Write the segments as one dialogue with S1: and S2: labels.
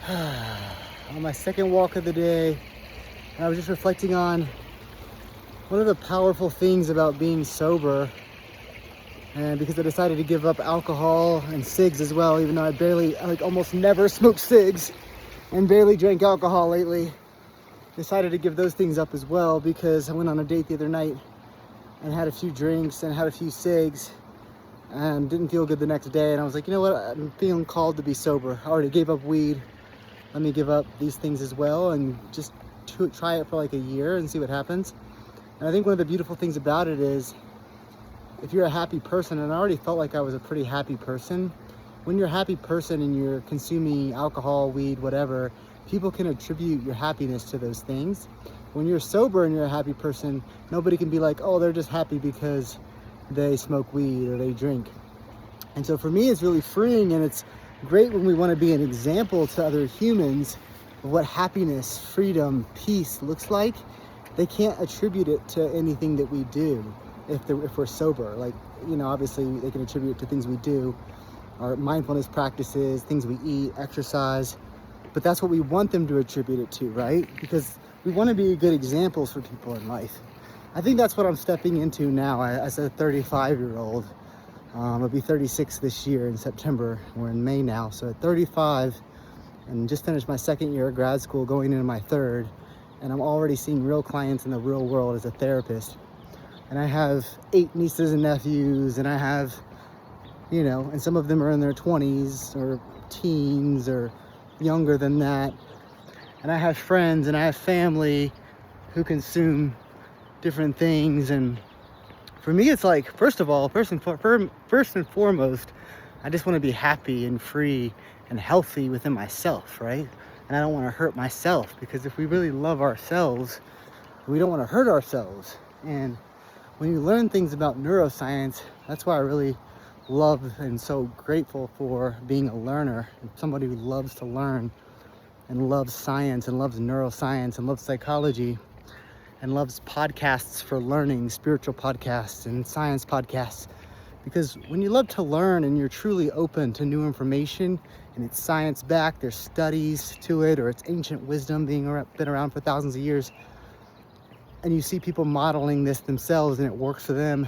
S1: On my second walk of the day, and I was just reflecting on one of the powerful things about being sober, and because I decided to give up alcohol and cigs as well, even though I almost never smoked cigs and barely drank alcohol lately, decided to give those things up as well because I went on a date the other night and had a few drinks and had a few cigs and didn't feel good the next day. And I was like, you know what, I'm feeling called to be sober. I already gave up weed. Let me give up these things as well and just try it for like a year and see what happens. And I think one of the beautiful things about it is if you're a happy person, and I already felt like I was a pretty happy person, when you're a happy person and you're consuming alcohol, weed, whatever, people can attribute your happiness to those things. When you're sober and you're a happy person, nobody can be like, oh, they're just happy because they smoke weed or they drink. And so for me, it's really freeing, and it's great when we want to be an example to other humans of what happiness, freedom, peace looks like. They can't attribute it to anything that we do if we're sober. Like, you know, obviously they can attribute it to things we do, our mindfulness practices, things we eat, exercise, but that's what we want them to attribute it to, right? Because we want to be good examples for people in life. I think that's what I'm stepping into now as a 35-year-old. I'll be 36 this year in September. We're in May now, so at 35, and just finished my second year of grad school, going into my third, and I'm already seeing real clients in the real world as a therapist. And I have 8 nieces and nephews, and I have, you know, and some of them are in their 20s or teens or younger than that. And I have friends and I have family who consume different things. And for me, it's like, first and foremost, I just want to be happy and free and healthy within myself, right? And I don't want to hurt myself, because if we really love ourselves, we don't want to hurt ourselves. And when you learn things about neuroscience, that's why I really love and so grateful for being a learner and somebody who loves to learn and loves science and loves neuroscience and loves psychology and loves podcasts for learning, spiritual podcasts and science podcasts. Because when you love to learn and you're truly open to new information and it's science-backed, there's studies to it, or it's ancient wisdom been around for thousands of years, and you see people modeling this themselves and it works for them,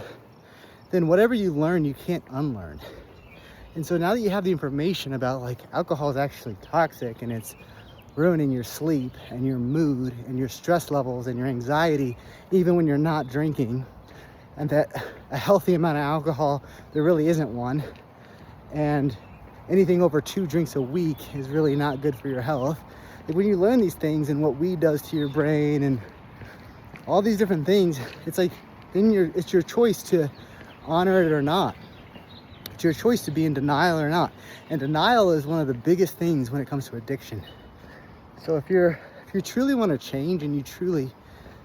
S1: then whatever you learn, you can't unlearn. And so now that you have the information about, like, alcohol is actually toxic and it's ruining your sleep and your mood and your stress levels and your anxiety, even when you're not drinking, and that a healthy amount of alcohol, there really isn't one, and anything over 2 drinks a week is really not good for your health. Like, when you learn these things and what weed does to your brain and all these different things, it's like, then it's your choice to honor it or not. It's your choice to be in denial or not. And denial is one of the biggest things when it comes to addiction. So if you truly want to change and you truly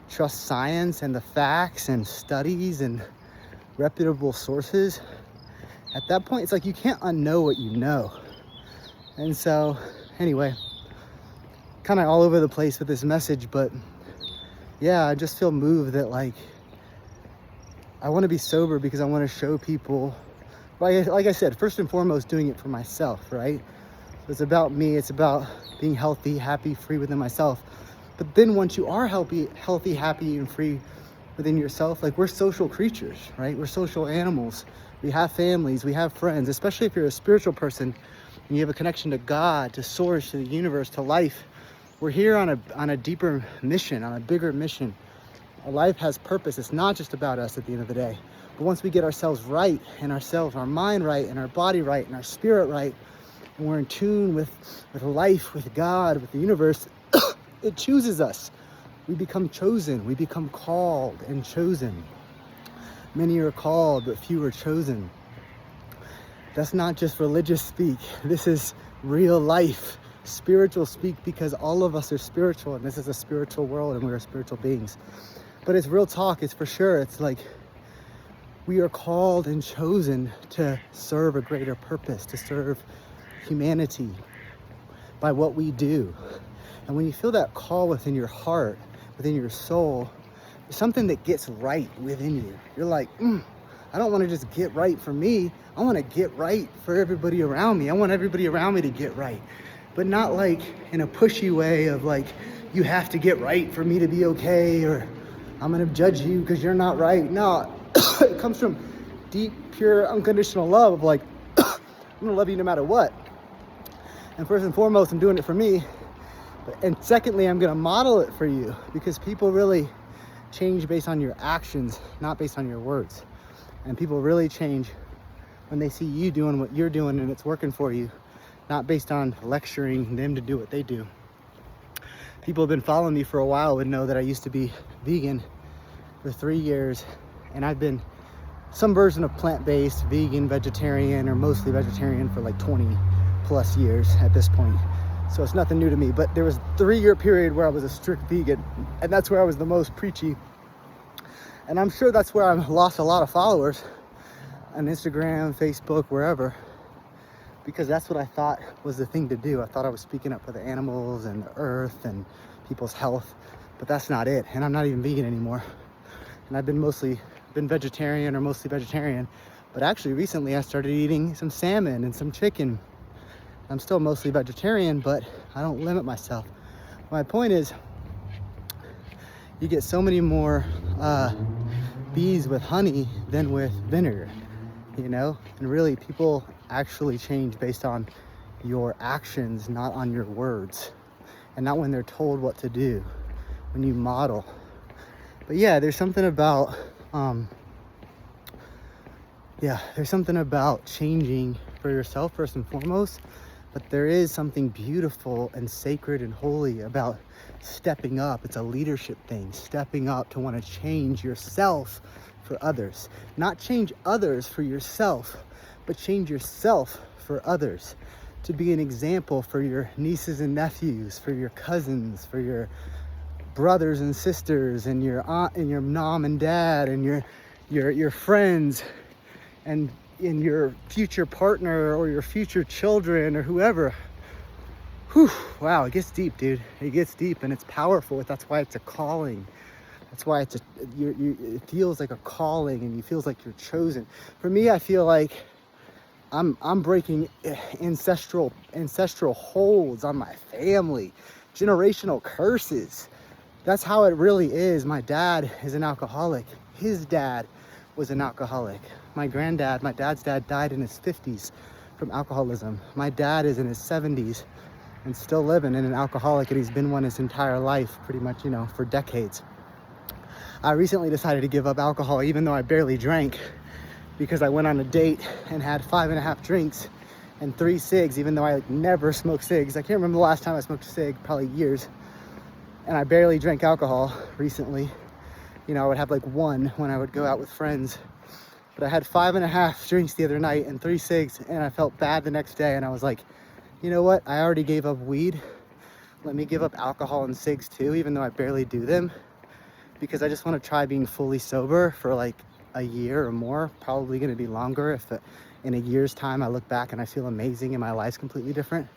S1: trust science and the facts and studies and reputable sources, at that point, it's like you can't unknow what you know. And so, anyway, kind of all over the place with this message, but yeah, I just feel moved that, like, I want to be sober because I want to show people, like I said, first and foremost, doing it for myself, right? It's about me. It's about being healthy, happy, free within myself. But then once you are healthy, happy, and free within yourself, like, we're social creatures, right? We're social animals. We have families, we have friends, especially if you're a spiritual person and you have a connection to God, to source, to the universe, to life. We're here on a deeper mission, on a bigger mission. Our life has purpose. It's not just about us at the end of the day. But once we get ourselves right, and our mind right, and our body right, and our spirit right, and we're in tune with life, with God, with the universe, it chooses us. We become chosen. We become called and chosen. Many are called, but few are chosen. That's not just religious speak. This is real life, spiritual speak, because all of us are spiritual, and this is a spiritual world, and we are spiritual beings. But it's real talk. It's for sure. It's like we are called and chosen to serve a greater purpose, to serve humanity by what we do. And when you feel that call within your heart, within your soul, there's something that gets right within you. You're like, I don't want to just get right for me. I want to get right for everybody around me. I want everybody around me to get right. but not like in a pushy way of like, you have to get right for me to be okay, or I'm gonna judge you because you're not right. No, it comes from deep, pure, unconditional love of like, I'm gonna love you no matter what. And first and foremost, I'm doing it for me. And secondly, I'm gonna model it for you, because people really change based on your actions, not based on your words. And people really change when they see you doing what you're doing and it's working for you, not based on lecturing them to do what they do. People have been following me for a while would know that I used to be vegan for 3 years, and I've been some version of plant-based, vegan, vegetarian, or mostly vegetarian for like 20 plus years at this point. So it's nothing new to me, but there was a 3-year period where I was a strict vegan, and that's where I was the most preachy. And I'm sure that's where I lost a lot of followers on Instagram, Facebook, wherever, because that's what I thought was the thing to do. I thought I was speaking up for the animals and the earth and people's health, but that's not it. And I'm not even vegan anymore. And I've been vegetarian or mostly vegetarian, but actually recently I started eating some salmon and some chicken. I'm still mostly vegetarian, but I don't limit myself. My point is, you get so many more bees with honey than with vinegar, you know? And really, people actually change based on your actions, not on your words, and not when they're told what to do, when you model. But yeah, there's something about changing for yourself first and foremost. But there is something beautiful and sacred and holy about stepping up. It's a leadership thing, stepping up to want to change yourself for others. Not change others for yourself, but change yourself for others. To be an example for your nieces and nephews, for your cousins, for your brothers and sisters, and your aunt and your mom and dad, and your friends, and in your future partner or your future children or whoever. Whew, wow, it gets deep, dude. It gets deep, and it's powerful. That's why it's a calling. That's why it feels like a calling, and it feels like you're chosen. For me, I feel like I'm breaking ancestral holds on my family, generational curses. That's how it really is. My dad is an alcoholic. His dad was an alcoholic. My dad's dad died in his 50s from alcoholism. My dad is in his 70s and still living, and an alcoholic, and he's been one his entire life, pretty much, for decades. I recently decided to give up alcohol, even though I barely drank, because I went on a date and had 5.5 drinks and 3 cigs, even though I never smoked cigs. I can't remember the last time I smoked a cig, probably years. And I barely drank alcohol recently. I would have like one when I would go out with friends. But I had 5.5 drinks the other night and 3 cigs, and I felt bad the next day. And I was like, you know what? I already gave up weed. Let me give up alcohol and cigs too, even though I barely do them. Because I just want to try being fully sober for like a year or more. Probably going to be longer if in a year's time I look back and I feel amazing and my life's completely different.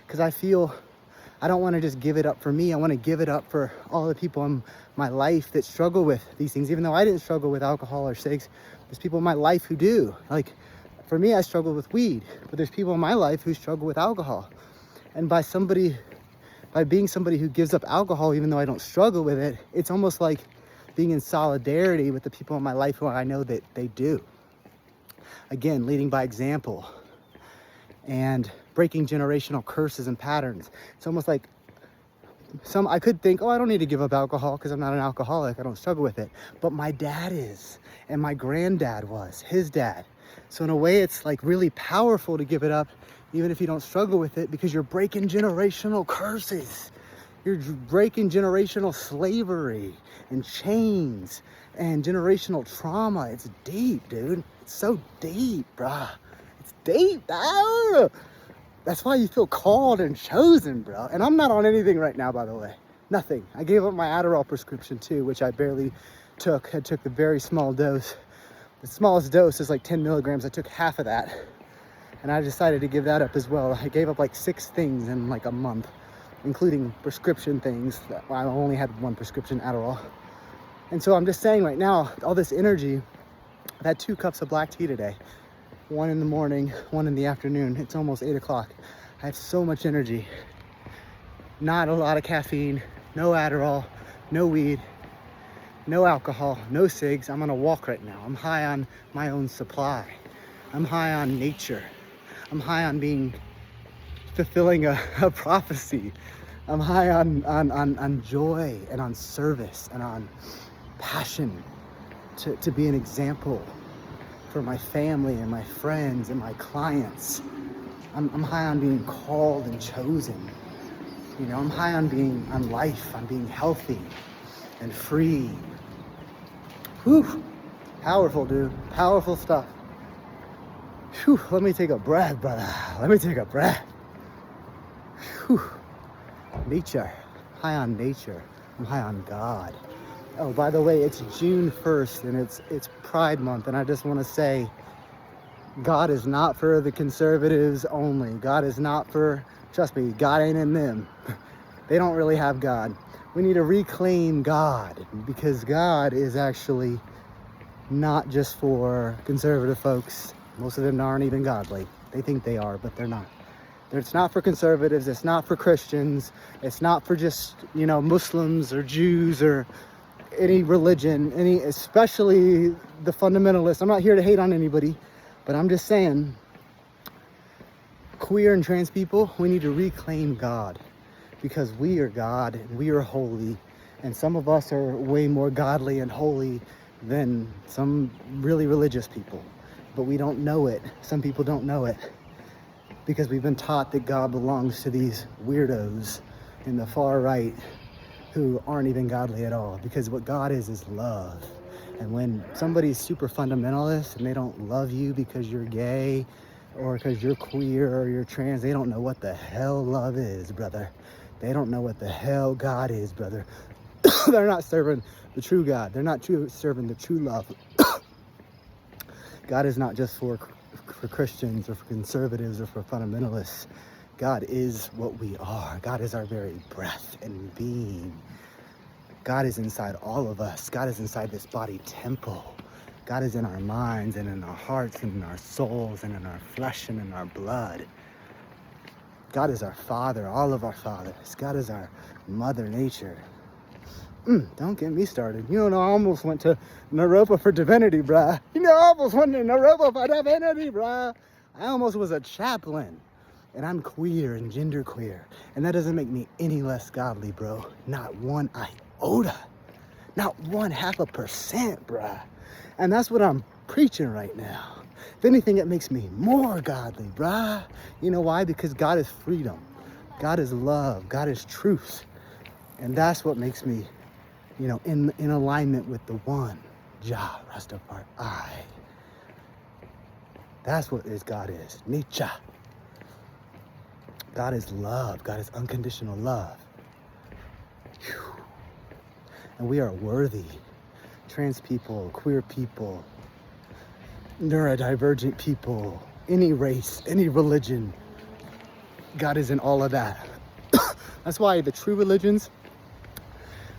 S1: Because I don't want to just give it up for me. I want to give it up for all the people in my life that struggle with these things. Even though I didn't struggle with alcohol or cigs, there's people in my life who do. Like, for me, I struggled with weed, but there's people in my life who struggle with alcohol. And by being somebody who gives up alcohol, even though I don't struggle with it, it's almost like being in solidarity with the people in my life who I know that they do. Again, leading by example and breaking generational curses and patterns. It's almost like I could think, I don't need to give up alcohol because I'm not an alcoholic. I don't struggle with it. But my dad is, and my granddad was, his dad. So in a way, it's like really powerful to give it up, even if you don't struggle with it, because you're breaking generational curses. You're breaking generational slavery and chains and generational trauma. It's deep, dude. It's so deep, bruh. It's deep, dude. That's why you feel called and chosen, bro. And I'm not on anything right now, by the way. Nothing. I gave up my Adderall prescription too, which I barely took. I took the very small dose. The smallest dose is like 10 milligrams. I took half of that. And I decided to give that up as well. I gave up like 6 things in like a month, including prescription things. I only had 1 prescription Adderall. And so I'm just saying right now, all this energy, I've had 2 cups of black tea today. 1 in the morning, 1 in the afternoon. It's almost 8 o'clock. I have so much energy. Not a lot of caffeine, no Adderall, no weed, no alcohol, no cigs. I'm on a walk right now. I'm high on my own supply. I'm high on nature. I'm high on fulfilling a prophecy. I'm high on joy and on service and on passion to be an example for my family and my friends and my clients. I'm high on being called and chosen. You know, I'm high on life, on being healthy and free. Whew, powerful, dude, powerful stuff. Whew, let me take a breath, brother. Let me take a breath. Whew. Nature, high on nature. I'm high on God. Oh, by the way, it's June 1st and it's Pride Month, and I just want to say, God is not for the conservatives only. God is not for, trust me, God ain't in them. They don't really have God. We need to reclaim God, because God is actually not just for conservative folks. Most of them aren't even godly. They think they are, but they're not. It's not for conservatives. It's not for Christians. It's not for just, you know, Muslims or Jews or any religion, especially the fundamentalists. I'm not here to hate on anybody, but I'm just saying, queer and trans people, we need to reclaim God, because we are God and we are holy, and some of us are way more godly and holy than some really religious people, but we don't know it. Some people don't know it because we've been taught that God belongs to these weirdos in the far right who aren't even godly at all, because what God is love. And when somebody's super fundamentalist and they don't love you because you're gay or because you're queer or you're trans, they don't know what the hell love is, brother. They don't know what the hell God is, brother. They're not serving the true God. They're not serving the true love. God is not just for Christians or for conservatives or for fundamentalists. God is what we are. God is our very breath and being. God is inside all of us. God is inside this body temple. God is in our minds and in our hearts and in our souls and in our flesh and in our blood. God is our Father, all of our fathers. God is our Mother Nature. Don't get me started. You know, I almost went to Naropa for divinity, bruh. You know, I almost went to Naropa for divinity, bruh. I almost was a chaplain. And I'm queer and genderqueer. And that doesn't make me any less godly, bro. Not one iota. Not 0.5%, bruh. And that's what I'm preaching right now. If anything, it makes me more godly, bruh. You know why? Because God is freedom. God is love. God is truth. And that's what makes me, you know, in alignment with the one, Jah Rastafari. That's what God is. Nature. God is love. God is unconditional love. Whew. And we are worthy. Trans people, queer people, neurodivergent people, any race, any religion. God is in all of that. That's why the true religions,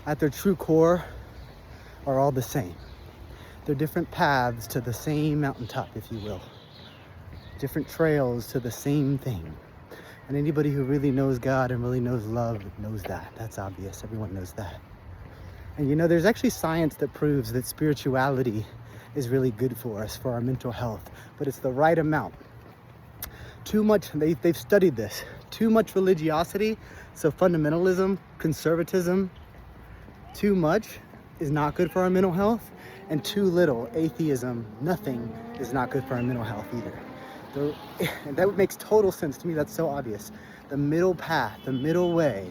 S1: at their true core, are all the same. They're different paths to the same mountaintop, if you will. Different trails to the same thing. And anybody who really knows God and really knows love knows that. That's obvious. Everyone knows that. And you know, there's actually science that proves that spirituality is really good for us, for our mental health. But it's the right amount. Too much, they've studied this. Too much religiosity, so fundamentalism, conservatism, too much is not good for our mental health. And too little, atheism, nothing, is not good for our mental health either. That makes total sense to me. That's so obvious. The middle path, the middle way,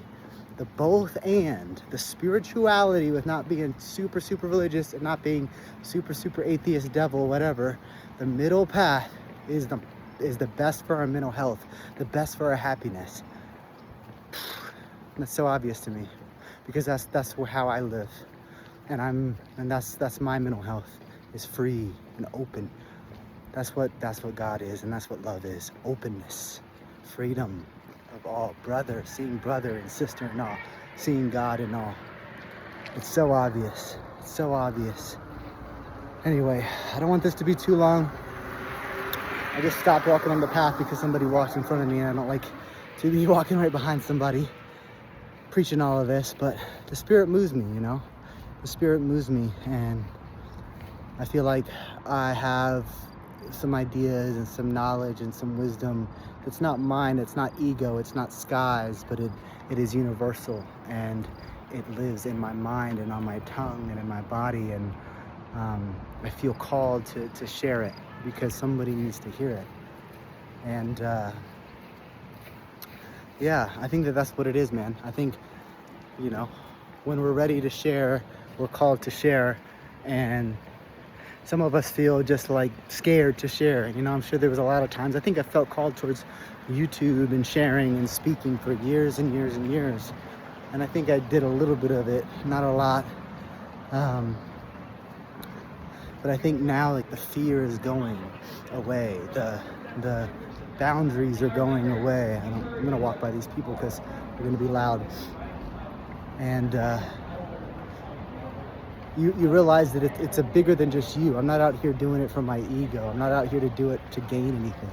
S1: the both and, the spirituality with not being super religious and not being super atheist, devil, whatever. The middle path is the best for our mental health, the best for our happiness. That's so obvious to me, because that's how I live, and that's my mental health, is free and open. That's what God is, and that's what love is. Openness, freedom of all, seeing brother and sister and all, seeing God and all. It's so obvious. It's so obvious. Anyway, I don't want this to be too long. I just stopped walking on the path because somebody walked in front of me, and I don't like to be walking right behind somebody preaching all of this, but the Spirit moves me, you know? The Spirit moves me, and I feel like I have some ideas and some knowledge and some wisdom that's not mine, it's not ego, it's not skies, but it is universal, and it lives in my mind and on my tongue and in my body, and I feel called to share it because somebody needs to hear it. And yeah, I think that's what it is, man. I think, you know, when we're ready to share, we're called to share, and some of us feel just like scared to share. You know, I'm sure there was a lot of times, I think I felt called towards YouTube and sharing and speaking for years and years and years. And I think I did a little bit of it, not a lot. But I think now, like, the fear is going away. The boundaries are going away. I'm gonna walk by these people because they're gonna be loud. And you realize that it's a bigger than just you. I'm not out here doing it for my ego. I'm not out here to do it to gain anything.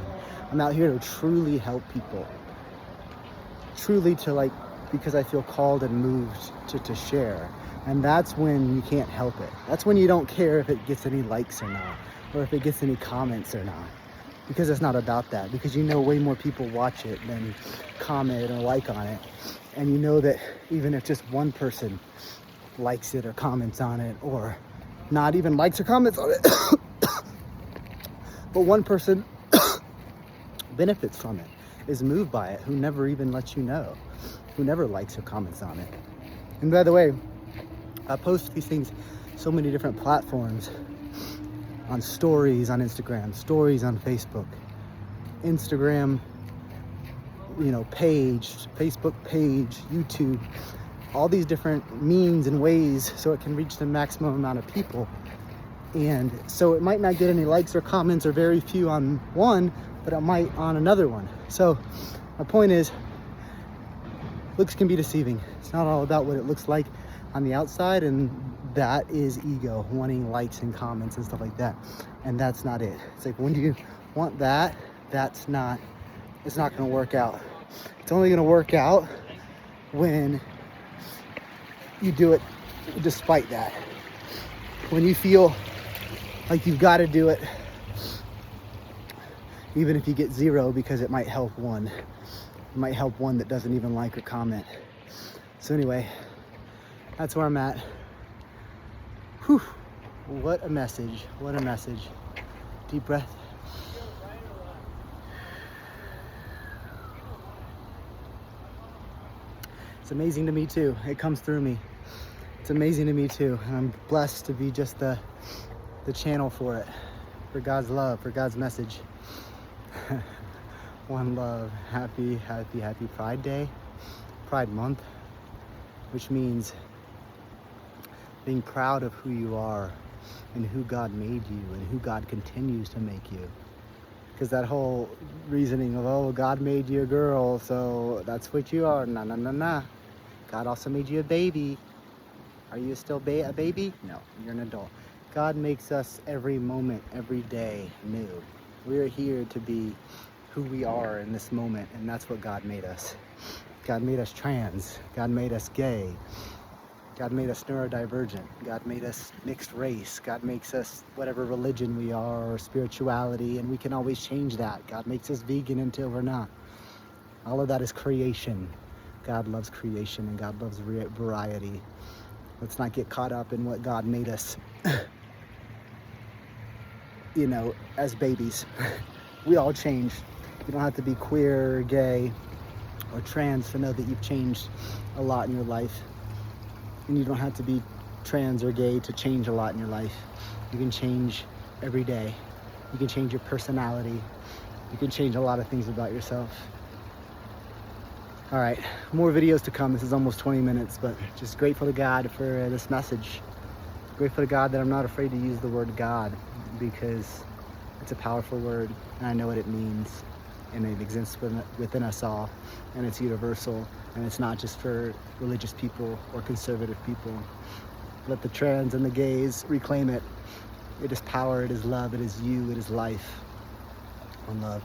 S1: I'm out here to truly help people. Truly to, like, because I feel called and moved to share. And that's when you can't help it. That's when you don't care if it gets any likes or not, or if it gets any comments or not. Because it's not about that. Because you know way more people watch it than comment or like on it. And you know that even if just one person likes it or comments on it, or not even likes or comments on it, but one person benefits from it, is moved by it, who never even lets you know, who never likes or comments on it. And by the way, I post these things so many different platforms, on stories on Instagram, stories on Facebook, Instagram, you know, page, Facebook page, YouTube, all these different means and ways so it can reach the maximum amount of people. And so it might not get any likes or comments, or very few on one, but it might on another one. So my point is, looks can be deceiving. It's not all about what it looks like on the outside, and that is ego, wanting likes and comments and stuff like that. And that's not it. It's like, when you want that, it's not gonna work out. It's only gonna work out when you do it despite that. When you feel like you've got to do it, even if you get 0, because it might help one. It might help one that doesn't even like or comment. So anyway, that's where I'm at. Whew. What a message. What a message. Deep breath. It's amazing to me too. It comes through me. It's amazing to me too. And I'm blessed to be just the channel for it, for God's love, for God's message. One love. Happy Pride Day, Pride Month, which means being proud of who you are and who God made you and who God continues to make you. Because that whole reasoning of, oh, God made you a girl, so that's what you are. Nah. God also made you a baby. Are you still a baby? No, you're an adult. God makes us every moment, every day new. We're here to be who we are in this moment, and that's what God made us. God made us trans. God made us gay. God made us neurodivergent. God made us mixed race. God makes us whatever religion we are, or spirituality, and we can always change that. God makes us vegan until we're not. All of that is creation. God loves creation, and God loves variety. Let's not get caught up in what God made us, you know, as babies. We all change. You don't have to be queer or gay or trans to know that you've changed a lot in your life. And you don't have to be trans or gay to change a lot in your life. You can change every day. You can change your personality. You can change a lot of things about yourself. All right, more videos to come. This is almost 20 minutes, but just grateful to God for this message. Grateful to God that I'm not afraid to use the word God, because it's a powerful word, and I know what it means, and it exists within us all, and it's universal, and it's not just for religious people or conservative people. Let the trans and the gays reclaim it. It is power, it is love, it is you, it is life. One love.